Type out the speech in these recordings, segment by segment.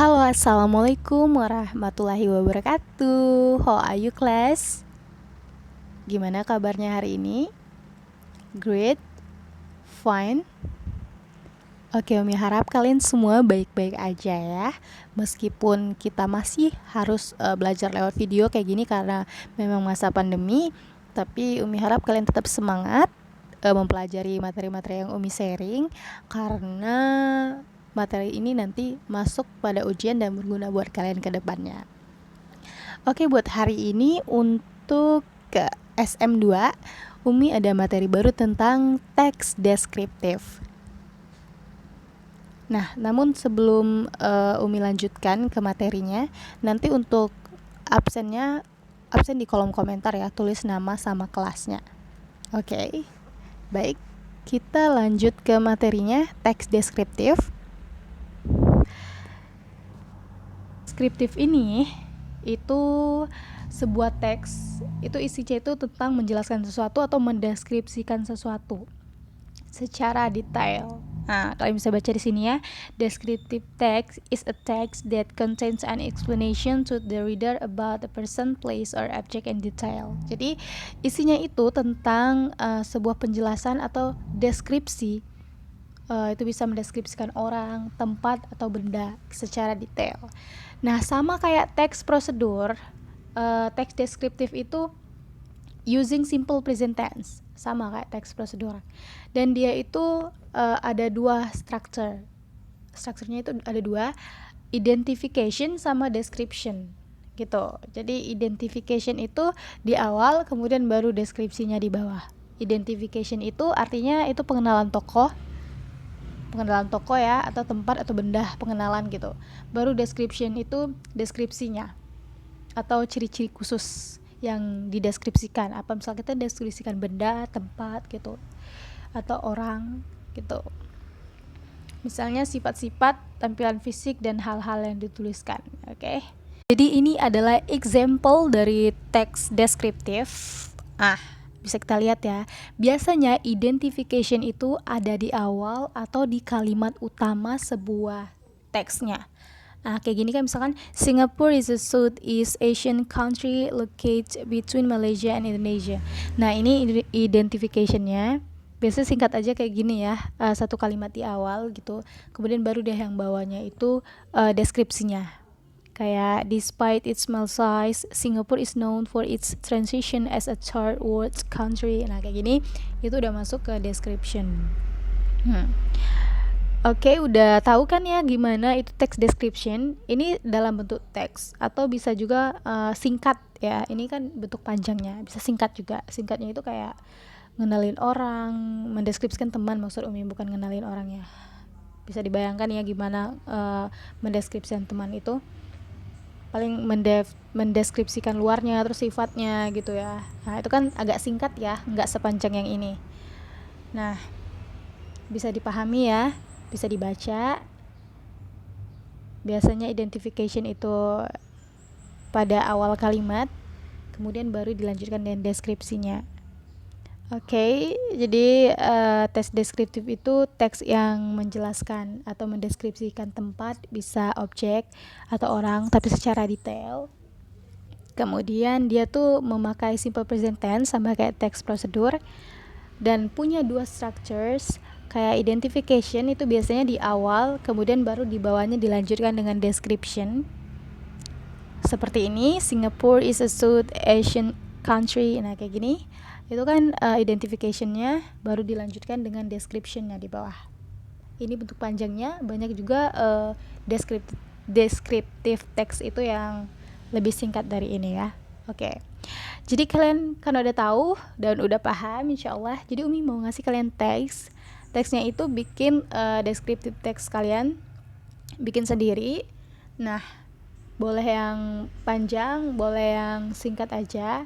Halo, assalamualaikum warahmatullahi wabarakatuh. How are you, class? Gimana kabarnya hari ini? Great, fine. Oke, Umi harap kalian semua baik-baik aja ya. Meskipun kita masih harus belajar lewat video kayak gini karena memang masa pandemi, tapi Umi harap kalian tetap semangat mempelajari materi-materi yang Umi sharing karena materi ini nanti masuk pada ujian dan berguna buat kalian ke depannya. Oke, buat hari ini untuk ke SM2, Umi ada materi baru tentang teks deskriptif. Nah, namun sebelum Umi lanjutkan ke materinya, nanti untuk absen di kolom komentar ya, tulis nama sama kelasnya. Oke, baik. Kita lanjut ke materinya, teks deskriptif. Deskriptif ini itu sebuah teks, itu isinya itu tentang menjelaskan sesuatu atau mendeskripsikan sesuatu secara detail. Nah, kalian bisa baca di sini ya. Descriptive text is a text that contains an explanation to the reader about a person, place, or object in detail. Jadi, isinya itu tentang sebuah penjelasan atau deskripsi. Itu bisa mendeskripsikan orang, tempat, atau benda secara detail. Nah, sama kayak teks prosedur, teks deskriptif itu using simple present tense, sama kayak teks prosedur. Dan dia itu ada dua strukturnya itu ada dua, identification sama description gitu. Jadi identification itu di awal, kemudian baru deskripsinya di bawah. Identification itu artinya itu pengenalan tokoh ya, atau tempat atau benda, pengenalan gitu. Baru description itu deskripsinya atau ciri-ciri khusus yang dideskripsikan. Apa misalnya kita deskripsikan benda, tempat gitu, atau orang gitu. Misalnya sifat-sifat, tampilan fisik, dan hal-hal yang dituliskan. Oke. Jadi ini adalah example dari teks deskriptif. Bisa kita lihat ya. Biasanya identification itu ada di awal atau di kalimat utama sebuah teksnya. Nah, kayak gini kan misalkan Singapore is a Southeast Asian country located between Malaysia and Indonesia. Nah, ini identificationnya. Biasanya singkat aja kayak gini ya, satu kalimat di awal gitu. Kemudian baru deh yang bawahnya itu deskripsinya. Kayak despite its small size, Singapore is known for its transition as a third world country. Nah, kayak gini itu udah masuk ke description. Oke, udah tahu kan ya gimana itu text description? Ini dalam bentuk teks atau bisa juga singkat ya. Ini kan bentuk panjangnya, bisa singkat juga. Singkatnya itu kayak ngenalin orang, mendeskripsikan teman, maksud Umi, bukan ngenalin orang ya. Bisa dibayangkan ya gimana mendeskripsikan teman itu. Paling mendeskripsikan luarnya, terus sifatnya gitu ya. Nah, itu kan agak singkat ya, nggak sepanjang yang ini. Nah, bisa dipahami ya, bisa dibaca. Biasanya identification itu pada awal kalimat, kemudian baru dilanjutkan dengan deskripsinya. Oke, jadi teks deskriptif itu teks yang menjelaskan atau mendeskripsikan tempat, bisa objek atau orang, tapi secara detail. Kemudian dia tuh memakai simple present tense sama kayak teks prosedur, dan punya dua structures. Kayak identification itu biasanya di awal, kemudian baru di bawahnya dilanjutkan dengan description. Seperti ini, Singapore is a South Asian country. Nah, kayak gini. Itu kan identificationnya, baru dilanjutkan dengan descriptionnya di bawah. Ini bentuk panjangnya. Banyak juga deskriptif teks itu yang lebih singkat dari ini ya. Oke. Jadi kalian kan udah tahu dan udah paham insyaallah. Jadi Umi mau ngasih kalian teksnya itu bikin deskriptif teks kalian bikin sendiri. Nah, boleh yang panjang, boleh yang singkat aja.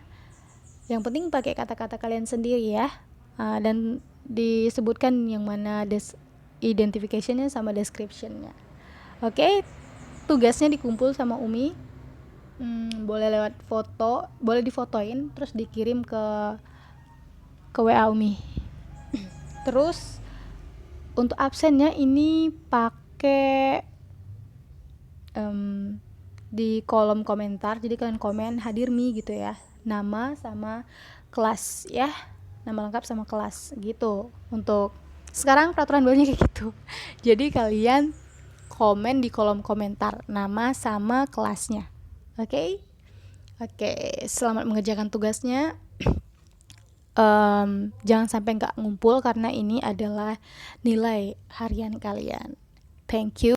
Yang penting pakai kata-kata kalian sendiri ya, dan disebutkan yang mana identificationnya sama descriptionnya. Oke, tugasnya dikumpul sama Umi. Boleh lewat foto, boleh difotoin terus dikirim ke WA Umi. Terus untuk absennya ini pakai di kolom komentar. Jadi kalian komen Hadirmi gitu ya, nama sama kelas ya, nama lengkap sama kelas gitu. Untuk sekarang peraturan barunya kayak gitu. Jadi kalian komen di kolom komentar nama sama kelasnya. Oke? Oke, selamat mengerjakan tugasnya. Jangan sampai nggak ngumpul karena ini adalah nilai harian kalian. Thank you.